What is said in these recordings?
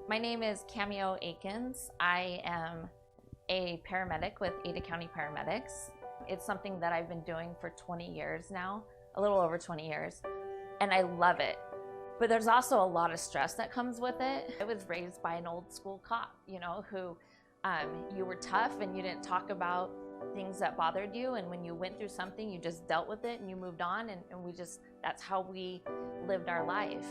My name is Cameo Akins. I am a paramedic with Ada County Paramedics. It's something that I've been doing for 20 years now, a little over 20 years, and I love it. But there's also a lot of stress that comes with it. I was raised by an old school cop, who you were tough and you didn't talk about things that bothered you, and when you went through something, you just dealt with it and you moved on, and that's how we lived our life.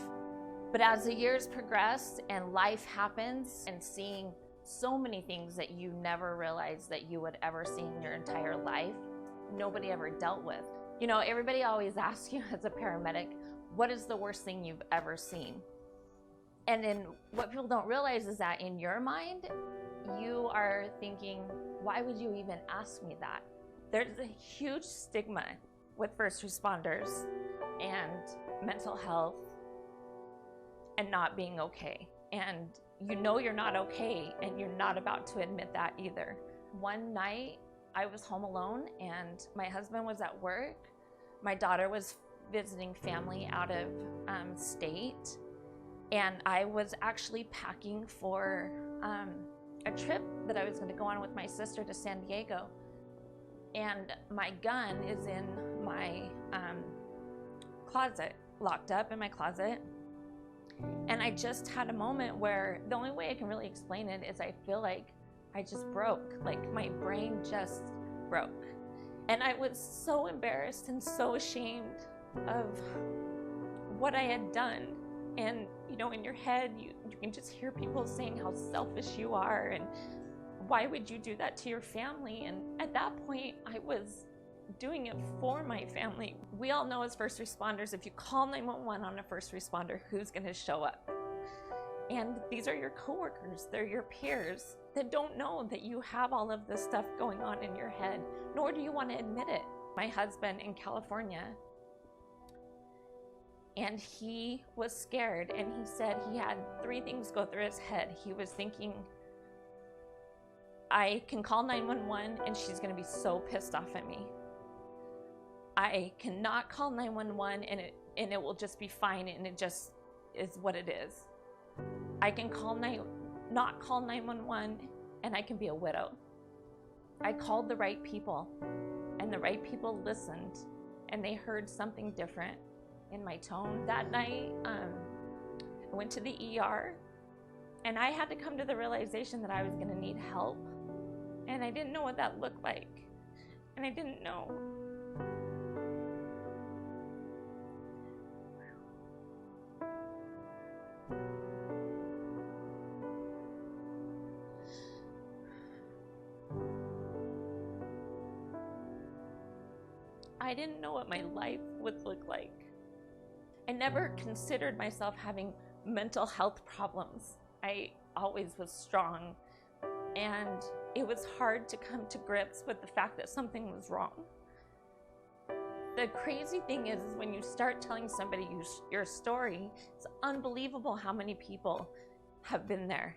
But as the years progressed and life happens, and seeing so many things that you never realized that you would ever see in your entire life, nobody ever dealt with. Everybody always asks you as a paramedic, what is the worst thing you've ever seen? And then what people don't realize is that in your mind, you are thinking, why would you even ask me that? There's a huge stigma with first responders and mental health and not being okay. And you're not okay, and you're not about to admit that either. One night, I was home alone, and my husband was at work. My daughter was visiting family out of state, and I was actually packing for a trip that I was going to go on with my sister to San Diego. And my gun is in my closet, locked up in my closet. And I just had a moment where the only way I can really explain it is I feel like I just broke, like my brain just broke. And I was so embarrassed and so ashamed of what I had done. And in your head, you can just hear people saying how selfish you are and why would you do that to your family? And at that point, I was doing it for my family. We all know as first responders, if you call 911 on a first responder, who's gonna show up? And these are your coworkers, they're your peers that don't know that you have all of this stuff going on in your head, nor do you want to admit it. My husband in California, and he was scared, and he said he had 3 things go through his head. He was thinking, I can call 911 and she's gonna be so pissed off at me. I cannot call 911 and it will just be fine, and it just is what it is. I can not call 911 and I can be a widow. I called the right people, and the right people listened, and they heard something different in my tone. That night, I went to the ER, and I had to come to the realization that I was gonna need help, and I didn't know what that looked like, and I didn't know. I didn't know what my life would look like. I never considered myself having mental health problems. I always was strong, and it was hard to come to grips with the fact that something was wrong. The crazy thing is when you start telling somebody your story, it's unbelievable how many people have been there.